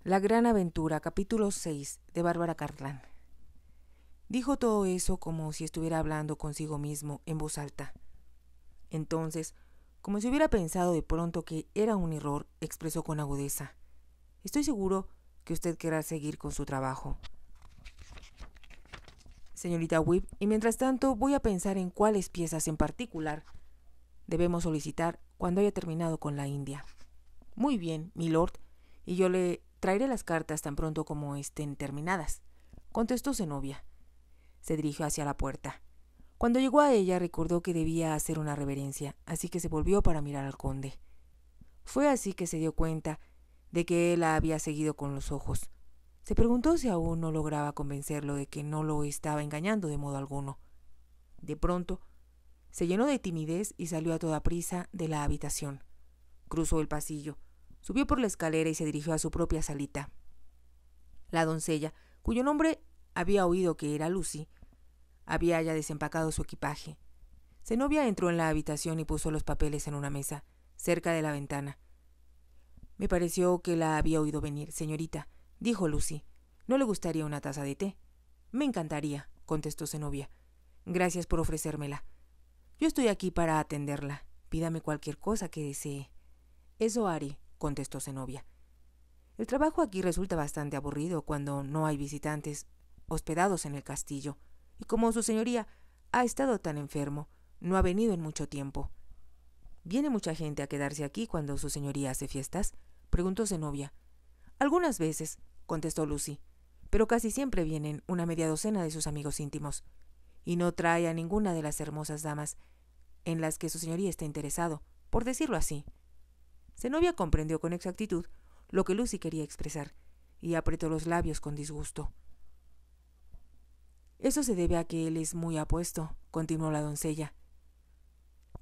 La gran aventura, capítulo 6, de Bárbara Carlán. Dijo todo eso como si estuviera hablando consigo mismo en voz alta. Entonces, como si hubiera pensado de pronto que era un error, expresó con agudeza: «Estoy seguro que usted querrá seguir con su trabajo, señorita Webb, y mientras tanto voy a pensar en cuáles piezas en particular debemos solicitar cuando haya terminado con la India». «Muy bien, milord, y yo le traeré las cartas tan pronto como estén terminadas», contestó Zenobia. Se dirigió hacia la puerta. Cuando llegó a ella recordó que debía hacer una reverencia, así que se volvió para mirar al conde. Fue así que se dio cuenta de que él la había seguido con los ojos. Se preguntó si aún no lograba convencerlo de que no lo estaba engañando de modo alguno. De pronto, se llenó de timidez y salió a toda prisa de la habitación. Cruzó el pasillo, subió por la escalera y se dirigió a su propia salita. La doncella, cuyo nombre había oído que era Lucy, había ya desempacado su equipaje. Zenobia entró en la habitación y puso los papeles en una mesa, cerca de la ventana. «Me pareció que la había oído venir, señorita», dijo Lucy. «¿No le gustaría una taza de té?» «Me encantaría», contestó Zenobia. «Gracias por ofrecérmela. Yo estoy aquí para atenderla. Pídame cualquier cosa que desee». «Eso haré», contestó Zenobia. «El trabajo aquí resulta bastante aburrido cuando no hay visitantes hospedados en el castillo, y como su señoría ha estado tan enfermo, no ha venido en mucho tiempo». «¿Viene mucha gente a quedarse aquí cuando su señoría hace fiestas?», preguntó Zenobia. «Algunas veces», contestó Lucy, «pero casi siempre vienen una media docena de sus amigos íntimos, y no trae a ninguna de las hermosas damas en las que su señoría está interesado, por decirlo así». Zenobia comprendió con exactitud lo que Lucy quería expresar, y apretó los labios con disgusto. «Eso se debe a que él es muy apuesto», continuó la doncella.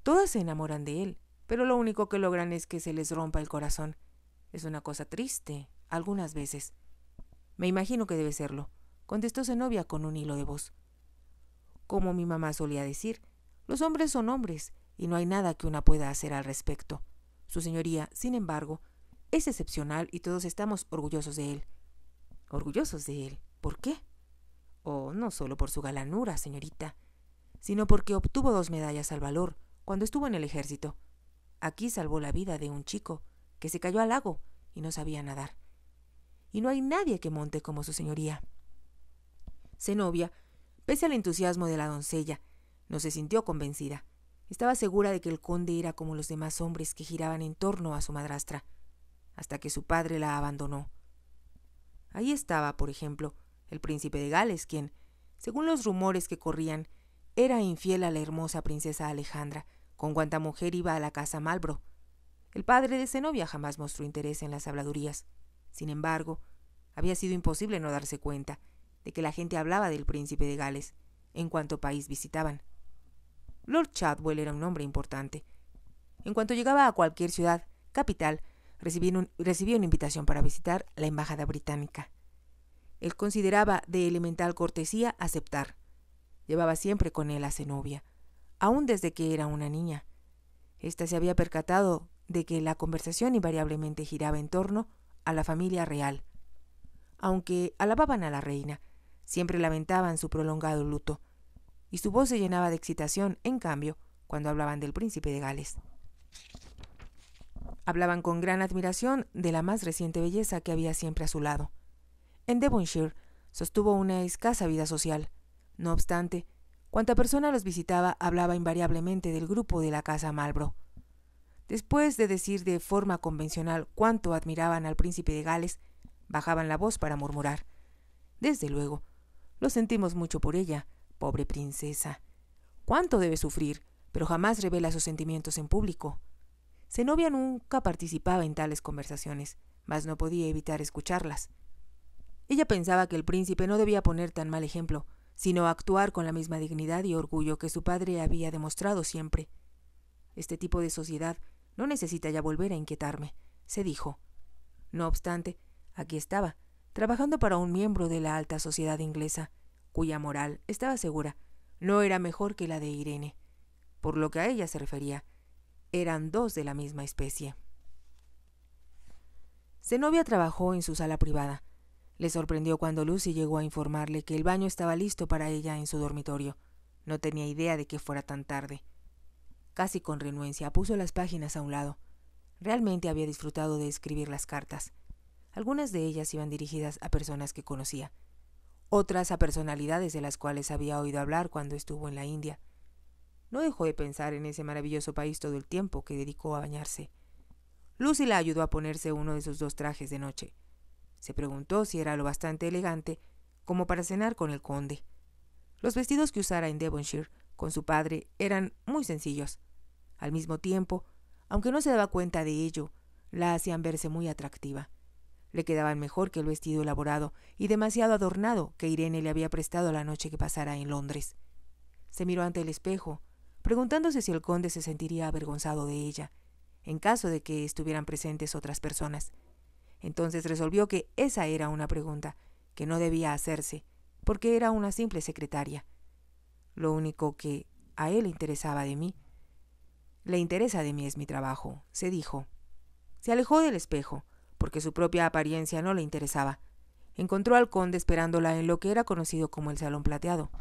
«Todas se enamoran de él, pero lo único que logran es que se les rompa el corazón. Es una cosa triste, algunas veces». «Me imagino que debe serlo», contestó Zenobia con un hilo de voz. «Como mi mamá solía decir, los hombres son hombres, y no hay nada que una pueda hacer al respecto. Su señoría, sin embargo, es excepcional y todos estamos orgullosos de él». «¿Orgullosos de él? ¿Por qué?» «Oh, no solo por su galanura, señorita, sino porque obtuvo 2 medallas al valor cuando estuvo en el ejército. Aquí salvó la vida de un chico que se cayó al lago y no sabía nadar. Y no hay nadie que monte como su señoría». Zenobia, pese al entusiasmo de la doncella, no se sintió convencida. Estaba segura de que el conde era como los demás hombres que giraban en torno a su madrastra, hasta que su padre la abandonó. Ahí estaba, por ejemplo, el príncipe de Gales, quien, según los rumores que corrían, era infiel a la hermosa princesa Alejandra, con cuanta mujer iba a la casa Marlborough. El padre de Zenobia jamás mostró interés en las habladurías. Sin embargo, había sido imposible no darse cuenta de que la gente hablaba del príncipe de Gales en cuanto país visitaban. Lord Chadwell era un hombre importante. En cuanto llegaba a cualquier ciudad capital, recibía una invitación para visitar la embajada británica. Él consideraba de elemental cortesía aceptar. Llevaba siempre con él a Zenobia, aún desde que era una niña. Esta se había percatado de que la conversación invariablemente giraba en torno a la familia real. Aunque alababan a la reina, siempre lamentaban su prolongado luto, y su voz se llenaba de excitación, en cambio, cuando hablaban del príncipe de Gales. Hablaban con gran admiración de la más reciente belleza que había siempre a su lado. En Devonshire sostuvo una escasa vida social. No obstante, cuanta persona los visitaba hablaba invariablemente del grupo de la casa Marlborough. Después de decir de forma convencional cuánto admiraban al príncipe de Gales, bajaban la voz para murmurar: «Desde luego, lo sentimos mucho por ella, pobre princesa. Cuánto debe sufrir, pero jamás revela sus sentimientos en público». Zenobia nunca participaba en tales conversaciones, mas no podía evitar escucharlas. Ella pensaba que el príncipe no debía poner tan mal ejemplo, sino actuar con la misma dignidad y orgullo que su padre había demostrado siempre. «Este tipo de sociedad no necesita ya volver a inquietarme», se dijo. No obstante, aquí estaba, trabajando para un miembro de la alta sociedad inglesa, cuya moral, estaba segura, no era mejor que la de Irene. Por lo que a ella se refería, eran 2 de la misma especie. Zenobia trabajó en su sala privada. Le sorprendió cuando Lucy llegó a informarle que el baño estaba listo para ella en su dormitorio. No tenía idea de que fuera tan tarde. Casi con renuencia puso las páginas a un lado. Realmente había disfrutado de escribir las cartas. Algunas de ellas iban dirigidas a personas que conocía, otras a personalidades de las cuales había oído hablar cuando estuvo en la India. No dejó de pensar en ese maravilloso país todo el tiempo que dedicó a bañarse. Lucy la ayudó a ponerse uno de sus 2 trajes de noche. Se preguntó si era lo bastante elegante como para cenar con el conde. Los vestidos que usara en Devonshire con su padre eran muy sencillos. Al mismo tiempo, aunque no se daba cuenta de ello, la hacían verse muy atractiva. Le quedaban mejor que el vestido elaborado y demasiado adornado que Irene le había prestado la noche que pasara en Londres. Se miró ante el espejo, preguntándose si el conde se sentiría avergonzado de ella, en caso de que estuvieran presentes otras personas. Entonces resolvió que esa era una pregunta que no debía hacerse, porque era una simple secretaria. Lo único que a él le interesa de mí es mi trabajo, se dijo. Se alejó del espejo, porque su propia apariencia no le interesaba. Encontró al conde esperándola en lo que era conocido como el Salón Plateado.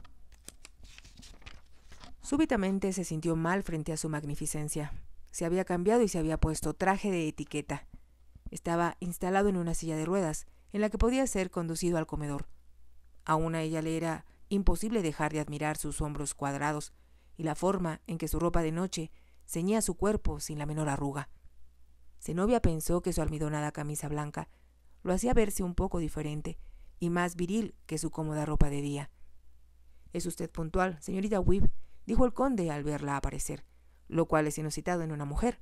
Súbitamente se sintió mal frente a su magnificencia. Se había cambiado y se había puesto traje de etiqueta. Estaba instalado en una silla de ruedas, en la que podía ser conducido al comedor. Aún a ella le era imposible dejar de admirar sus hombros cuadrados y la forma en que su ropa de noche ceñía su cuerpo sin la menor arruga. Zenobia pensó que su almidonada camisa blanca lo hacía verse un poco diferente y más viril que su cómoda ropa de día. «Es usted puntual, señorita Weeb», dijo el conde al verla aparecer, lo cual es inusitado en una mujer.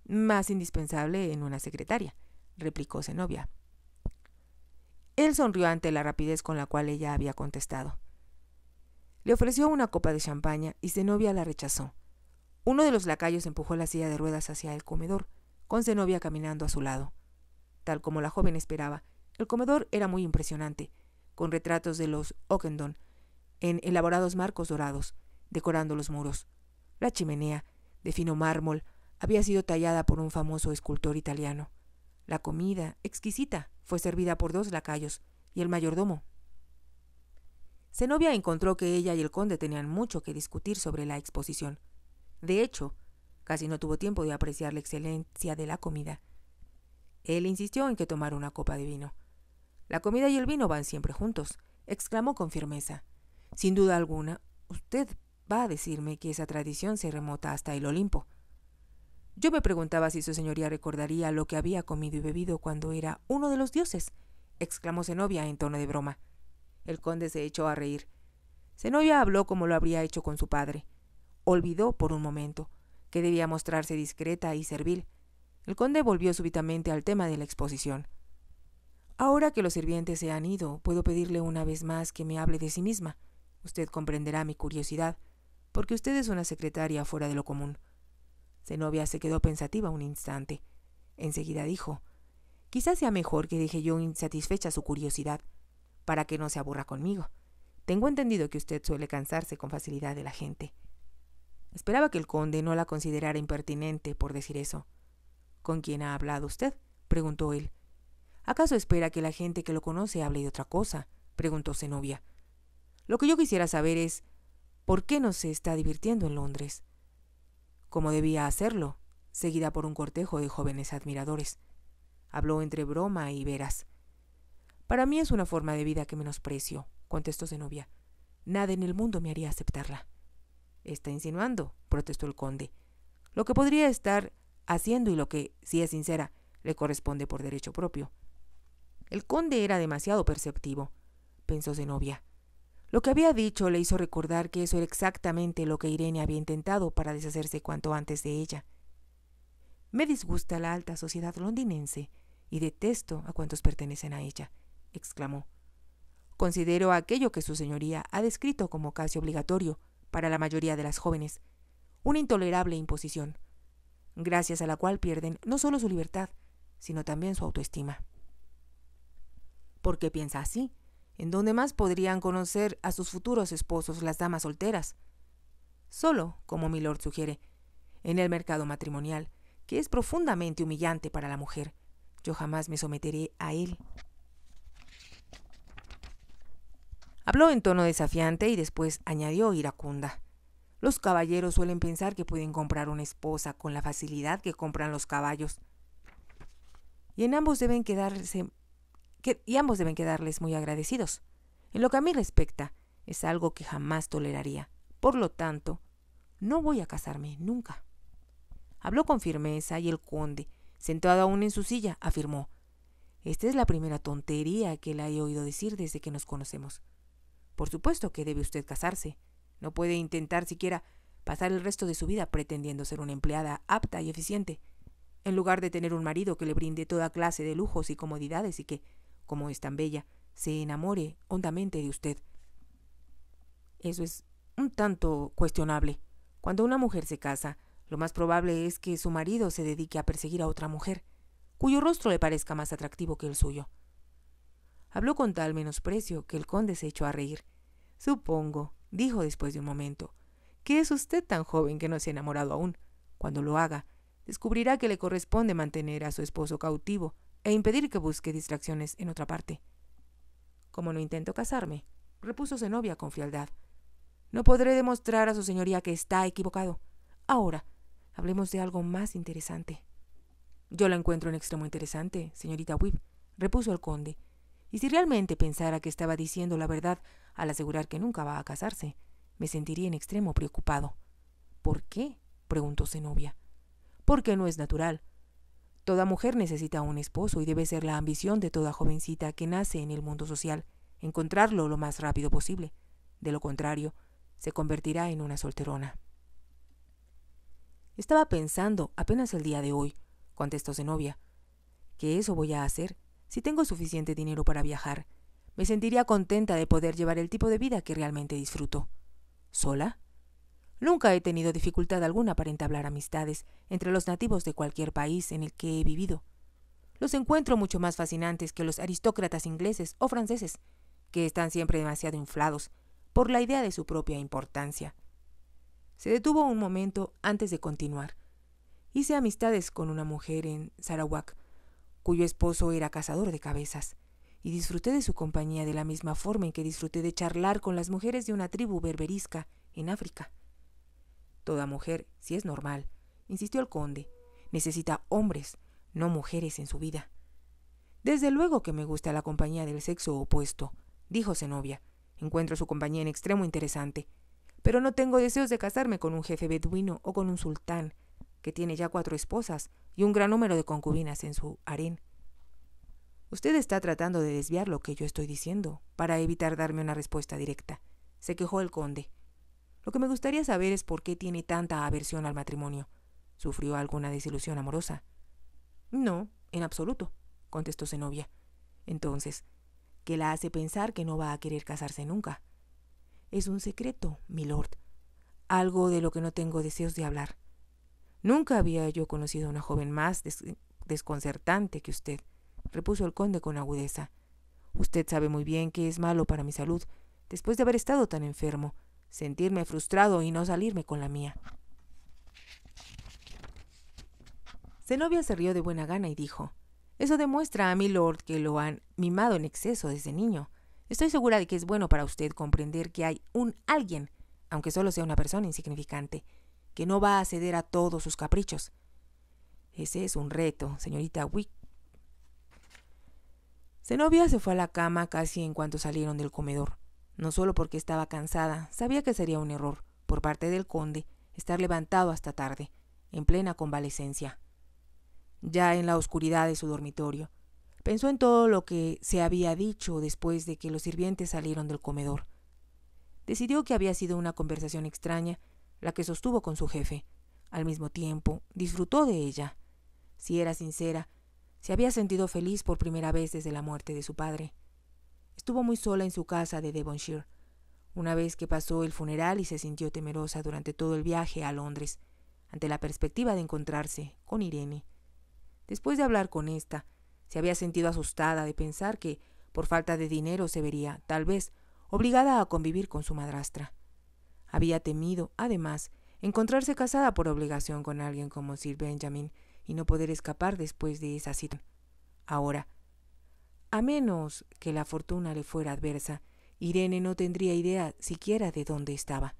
«Más indispensable en una secretaria», replicó Zenobia. Él sonrió ante la rapidez con la cual ella había contestado. Le ofreció una copa de champaña y Zenobia la rechazó. Uno de los lacayos empujó la silla de ruedas hacia el comedor, con Zenobia caminando a su lado. Tal como la joven esperaba, el comedor era muy impresionante, con retratos de los Ockendon en elaborados marcos dorados, decorando los muros. La chimenea, de fino mármol, había sido tallada por un famoso escultor italiano. La comida, exquisita, fue servida por 2 lacayos y el mayordomo. Zenobia encontró que ella y el conde tenían mucho que discutir sobre la exposición. De hecho, casi no tuvo tiempo de apreciar la excelencia de la comida. Él insistió en que tomara una copa de vino. «La comida y el vino van siempre juntos», exclamó con firmeza. «Sin duda alguna, usted va a decirme que esa tradición se remota hasta el Olimpo». «Yo me preguntaba si su señoría recordaría lo que había comido y bebido cuando era uno de los dioses», exclamó Zenobia en tono de broma. El conde se echó a reír. Zenobia habló como lo habría hecho con su padre. Olvidó por un momento que debía mostrarse discreta y servil. El conde volvió súbitamente al tema de la exposición. «Ahora que los sirvientes se han ido, puedo pedirle una vez más que me hable de sí misma. Usted comprenderá mi curiosidad, porque usted es una secretaria fuera de lo común». Zenobia se quedó pensativa un instante. Enseguida dijo: «Quizás sea mejor que deje yo insatisfecha su curiosidad, para que no se aburra conmigo. Tengo entendido que usted suele cansarse con facilidad de la gente». Esperaba que el conde no la considerara impertinente por decir eso. «¿Con quién ha hablado usted?», preguntó él. «¿Acaso espera que la gente que lo conoce hable de otra cosa?», preguntó Zenobia. «Lo que yo quisiera saber es, ¿por qué no se está divirtiendo en Londres?». Como debía hacerlo, seguida por un cortejo de jóvenes admiradores. Habló entre broma y veras. «Para mí es una forma de vida que menosprecio», contestó Zenobia. «Nada en el mundo me haría aceptarla». «Está insinuando», protestó el conde, «lo que podría estar haciendo y lo que, si es sincera, le corresponde por derecho propio». El conde era demasiado perceptivo, pensó Zenobia. Lo que había dicho le hizo recordar que eso era exactamente lo que Irene había intentado para deshacerse cuanto antes de ella. «Me disgusta la alta sociedad londinense y detesto a cuantos pertenecen a ella», exclamó. «Considero aquello que su señoría ha descrito como casi obligatorio para la mayoría de las jóvenes, una intolerable imposición, gracias a la cual pierden no solo su libertad, sino también su autoestima». «¿Por qué piensa así? ¿En dónde más podrían conocer a sus futuros esposos las damas solteras?». «Solo, como milord sugiere, en el mercado matrimonial, que es profundamente humillante para la mujer. Yo jamás me someteré a él. Habló en tono desafiante y después añadió iracunda. Los caballeros suelen pensar que pueden comprar una esposa con la facilidad que compran los caballos. Y ambos deben quedarles muy agradecidos. En lo que a mí respecta, es algo que jamás toleraría. Por lo tanto, no voy a casarme nunca. Habló con firmeza y el conde, sentado aún en su silla, afirmó: esta es la primera tontería que la he oído decir desde que nos conocemos. Por supuesto que debe usted casarse. No puede intentar siquiera pasar el resto de su vida pretendiendo ser una empleada apta y eficiente, en lugar de tener un marido que le brinde toda clase de lujos y comodidades y que, como es tan bella, se enamore hondamente de usted. Eso es un tanto cuestionable. Cuando una mujer se casa, lo más probable es que su marido se dedique a perseguir a otra mujer, cuyo rostro le parezca más atractivo que el suyo. Habló con tal menosprecio que el conde se echó a reír. Supongo, dijo después de un momento, que es usted tan joven que no se ha enamorado aún. Cuando lo haga, descubrirá que le corresponde mantener a su esposo cautivo e impedir que busque distracciones en otra parte. Como no intento casarme, repuso Zenobia con frialdad, no podré demostrar a su señoría que está equivocado. Ahora, hablemos de algo más interesante. Yo la encuentro en extremo interesante, señorita Whip, repuso el conde, y si realmente pensara que estaba diciendo la verdad al asegurar que nunca va a casarse, me sentiría en extremo preocupado. ¿Por qué?, preguntó Zenobia. Porque no es natural. Toda mujer necesita un esposo y debe ser la ambición de toda jovencita que nace en el mundo social, encontrarlo lo más rápido posible. De lo contrario, se convertirá en una solterona. Estaba pensando apenas el día de hoy, contestó Zenobia, que eso voy a hacer. Si tengo suficiente dinero para viajar, me sentiría contenta de poder llevar el tipo de vida que realmente disfruto. ¿Sola? Nunca he tenido dificultad alguna para entablar amistades entre los nativos de cualquier país en el que he vivido. Los encuentro mucho más fascinantes que los aristócratas ingleses o franceses, que están siempre demasiado inflados por la idea de su propia importancia. Se detuvo un momento antes de continuar. Hice amistades con una mujer en Sarawak, cuyo esposo era cazador de cabezas, y disfruté de su compañía de la misma forma en que disfruté de charlar con las mujeres de una tribu berberisca en África. Toda mujer, si es normal, insistió el conde, necesita hombres, no mujeres en su vida. Desde luego que me gusta la compañía del sexo opuesto, dijo Zenobia. Encuentro su compañía en extremo interesante, pero no tengo deseos de casarme con un jefe beduino o con un sultán, que tiene ya 4 esposas y un gran número de concubinas en su harén. Usted está tratando de desviar lo que yo estoy diciendo, para evitar darme una respuesta directa, se quejó el conde. Lo que me gustaría saber es por qué tiene tanta aversión al matrimonio. ¿Sufrió alguna desilusión amorosa? No, en absoluto, contestó Zenobia. Entonces, ¿qué la hace pensar que no va a querer casarse nunca? Es un secreto, milord, algo de lo que no tengo deseos de hablar. Nunca había yo conocido a una joven más desconcertante que usted, repuso el conde con agudeza. Usted sabe muy bien que es malo para mi salud, después de haber estado tan enfermo, sentirme frustrado y no salirme con la mía. Zenobia se rió de buena gana y dijo: eso demuestra a mi lord que lo han mimado en exceso desde niño. Estoy segura de que es bueno para usted comprender que hay un alguien, aunque solo sea una persona insignificante, que no va a ceder a todos sus caprichos. Ese es un reto, señorita Wick. Zenobia se fue a la cama casi en cuanto salieron del comedor. No solo porque estaba cansada, sabía que sería un error, por parte del conde, estar levantado hasta tarde, en plena convalecencia. Ya en la oscuridad de su dormitorio, pensó en todo lo que se había dicho después de que los sirvientes salieron del comedor. Decidió que había sido una conversación extraña la que sostuvo con su jefe. Al mismo tiempo, disfrutó de ella. Si era sincera, se había sentido feliz por primera vez desde la muerte de su padre. Estuvo muy sola en su casa de Devonshire, una vez que pasó el funeral, y se sintió temerosa durante todo el viaje a Londres, ante la perspectiva de encontrarse con Irene. Después de hablar con ésta, se había sentido asustada de pensar que, por falta de dinero, se vería, tal vez, obligada a convivir con su madrastra. Había temido, además, encontrarse casada por obligación con alguien como Sir Benjamin y no poder escapar después de esa situación. ahora. A menos que la fortuna le fuera adversa, Irene no tendría idea siquiera de dónde estaba.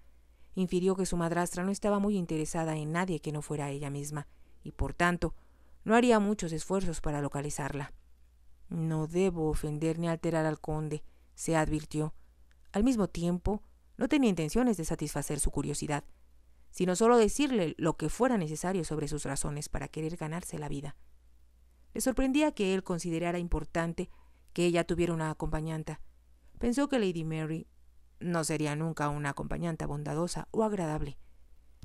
Infirió que su madrastra no estaba muy interesada en nadie que no fuera ella misma, y por tanto no haría muchos esfuerzos para localizarla. No debo ofender ni alterar al conde, se advirtió. Al mismo tiempo, no tenía intenciones de satisfacer su curiosidad, sino solo decirle lo que fuera necesario sobre sus razones para querer ganarse la vida. Le sorprendía que él considerara importante que ella tuviera una acompañanta. Pensó que Lady Mary no sería nunca una acompañanta bondadosa o agradable.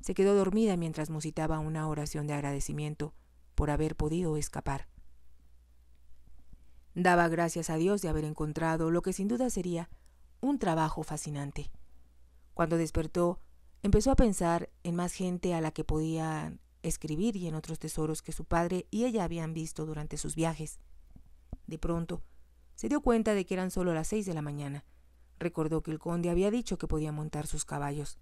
Se quedó dormida mientras musitaba una oración de agradecimiento por haber podido escapar. Daba gracias a Dios de haber encontrado lo que sin duda sería un trabajo fascinante. Cuando despertó, empezó a pensar en más gente a la que podía escribir y en otros tesoros que su padre y ella habían visto durante sus viajes. De pronto, se dio cuenta de que eran solo las 6 de la mañana. Recordó que el conde había dicho que podía montar sus caballos.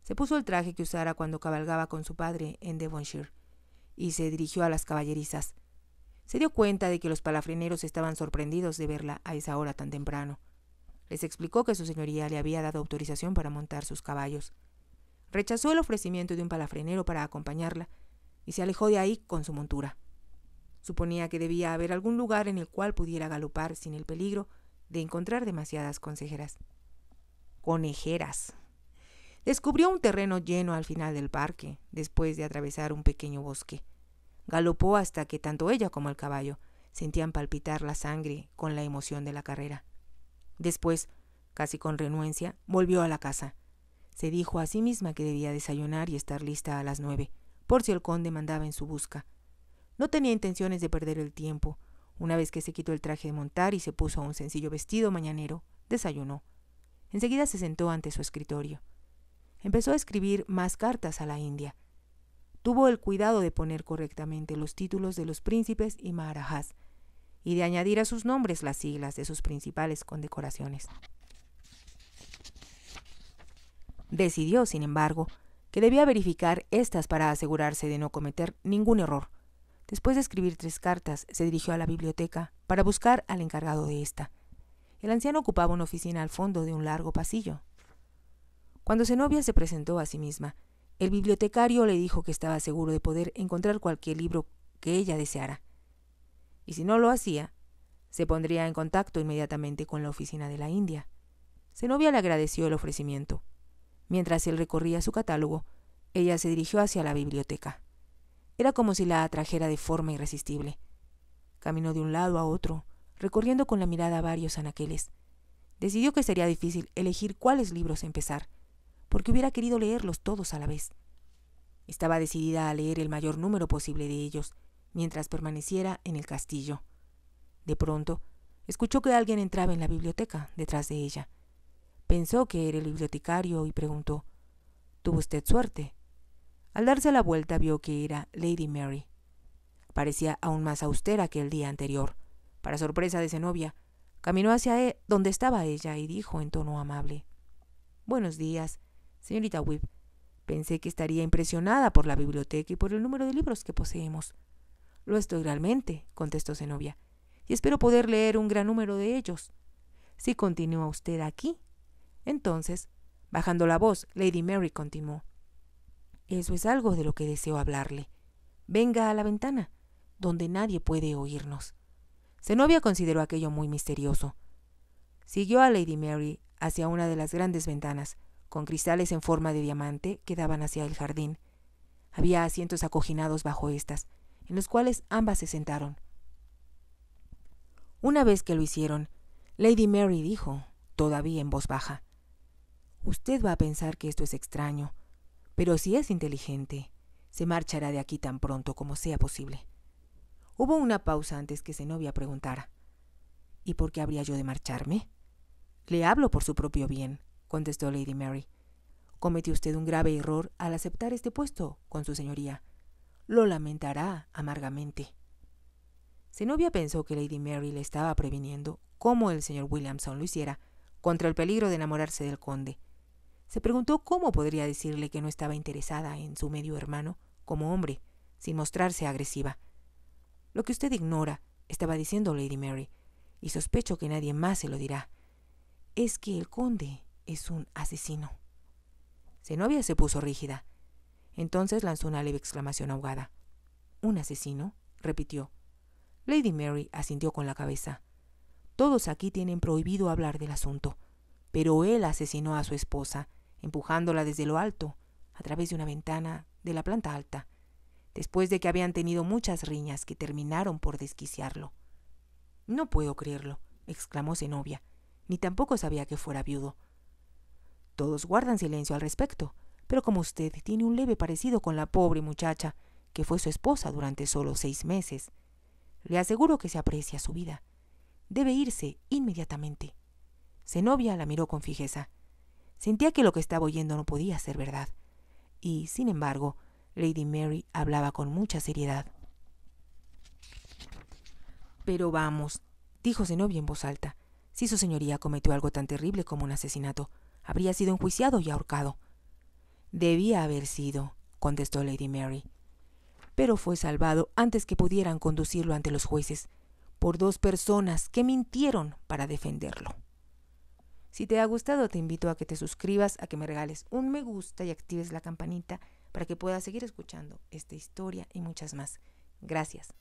Se puso el traje que usara cuando cabalgaba con su padre en Devonshire y se dirigió a las caballerizas. Se dio cuenta de que los palafreneros estaban sorprendidos de verla a esa hora tan temprano. Les explicó que su señoría le había dado autorización para montar sus caballos. Rechazó el ofrecimiento de un palafrenero para acompañarla y se alejó de ahí con su montura. Suponía que debía haber algún lugar en el cual pudiera galopar sin el peligro de encontrar demasiadas conejeras. Descubrió un terreno lleno al final del parque, después de atravesar un pequeño bosque. Galopó hasta que tanto ella como el caballo sentían palpitar la sangre con la emoción de la carrera. Después, casi con renuencia, volvió a la casa. Se dijo a sí misma que debía desayunar y estar lista a las 9, por si el conde mandaba en su busca. No tenía intenciones de perder el tiempo. Una vez que se quitó el traje de montar y se puso un sencillo vestido mañanero, desayunó. Enseguida se sentó ante su escritorio. Empezó a escribir más cartas a la India. Tuvo el cuidado de poner correctamente los títulos de los príncipes y maharajas y de añadir a sus nombres las siglas de sus principales condecoraciones. Decidió, sin embargo, que debía verificar estas para asegurarse de no cometer ningún error. Después de escribir 3 cartas, se dirigió a la biblioteca para buscar al encargado de esta. El anciano ocupaba una oficina al fondo de un largo pasillo. Cuando Zenobia se presentó a sí misma, el bibliotecario le dijo que estaba seguro de poder encontrar cualquier libro que ella deseara. Y si no lo hacía, se pondría en contacto inmediatamente con la oficina de la India. Zenobia le agradeció el ofrecimiento. Mientras él recorría su catálogo, ella se dirigió hacia la biblioteca. Era como si la atrajera de forma irresistible. Caminó de un lado a otro, recorriendo con la mirada varios anaqueles. Decidió que sería difícil elegir cuáles libros empezar, porque hubiera querido leerlos todos a la vez. Estaba decidida a leer el mayor número posible de ellos, mientras permaneciera en el castillo. De pronto, escuchó que alguien entraba en la biblioteca detrás de ella. Pensó que era el bibliotecario y preguntó: «¿Tuvo usted suerte?». Al darse la vuelta vio que era Lady Mary. Parecía aún más austera que el día anterior. Para sorpresa de Zenobia, caminó hacia donde estaba ella y dijo en tono amable: «Buenos días, señorita Webb. Pensé que estaría impresionada por la biblioteca y por el número de libros que poseemos». «Lo estoy realmente», contestó Zenobia, «y espero poder leer un gran número de ellos. Si continúa usted aquí». Entonces, bajando la voz, Lady Mary continuó: «Eso es algo de lo que deseo hablarle. Venga a la ventana, donde nadie puede oírnos». Zenobia consideró aquello muy misterioso. Siguió a Lady Mary hacia una de las grandes ventanas, con cristales en forma de diamante que daban hacia el jardín. Había asientos acoginados bajo estas, en los cuales ambas se sentaron. Una vez que lo hicieron, Lady Mary dijo, todavía en voz baja: «Usted va a pensar que esto es extraño, pero si es inteligente, se marchará de aquí tan pronto como sea posible». Hubo una pausa antes que Zenobia preguntara: «¿Y por qué habría yo de marcharme?». «Le hablo por su propio bien», contestó Lady Mary. «Cometió usted un grave error al aceptar este puesto con su señoría. Lo lamentará amargamente». Zenobia pensó que Lady Mary le estaba previniendo, como el señor Williamson lo hiciera, contra el peligro de enamorarse del conde. Se preguntó cómo podría decirle que no estaba interesada en su medio hermano como hombre, sin mostrarse agresiva. «Lo que usted ignora», estaba diciendo Lady Mary, y sospecho que nadie más se lo dirá, es que el conde es un asesino. Zenobia se puso rígida. Entonces lanzó una leve exclamación ahogada. ¿Un asesino?, repitió. Lady Mary asintió con la cabeza. Todos aquí tienen prohibido hablar del asunto, pero él asesinó a su esposa, empujándola desde lo alto, a través de una ventana de la planta alta, después de que habían tenido muchas riñas que terminaron por desquiciarlo. No puedo creerlo, exclamó Zenobia, ni tampoco sabía que fuera viudo. Todos guardan silencio al respecto, pero como usted tiene un leve parecido con la pobre muchacha, que fue su esposa durante solo 6 meses, le aseguro que se aprecia su vida. Debe irse inmediatamente. Zenobia la miró con fijeza. Sentía que lo que estaba oyendo no podía ser verdad, y, sin embargo, Lady Mary hablaba con mucha seriedad. Pero vamos, dijo Zenobia en voz alta, si su señoría cometió algo tan terrible como un asesinato, habría sido enjuiciado y ahorcado. Debía haber sido, contestó Lady Mary, pero fue salvado antes que pudieran conducirlo ante los jueces, por 2 personas que mintieron para defenderlo. Si te ha gustado, te invito a que te suscribas, a que me regales un me gusta y actives la campanita para que puedas seguir escuchando esta historia y muchas más. Gracias.